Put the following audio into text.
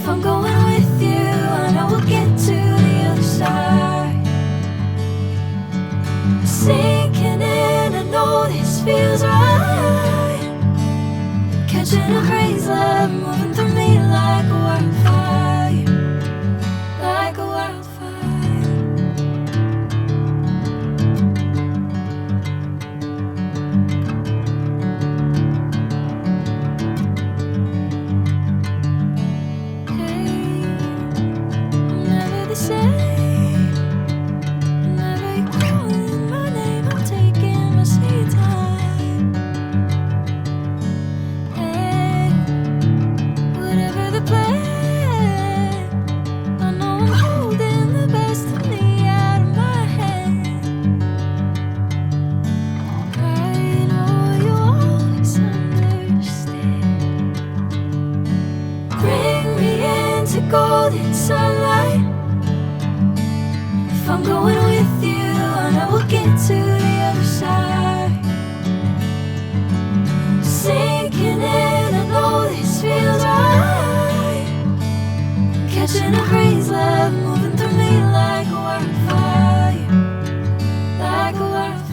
I'm going with you, I know we'll get to the other side. Sinking in, I know this feels right. Catching a breeze, love moving through me like a wildfire, like a wildfire. Golden sunlight. If I'm going with you, I know we'll get to the other side. Sinking in, I know this feels right. Catching a breeze, love moving through me like a wildfire, like a wildfire.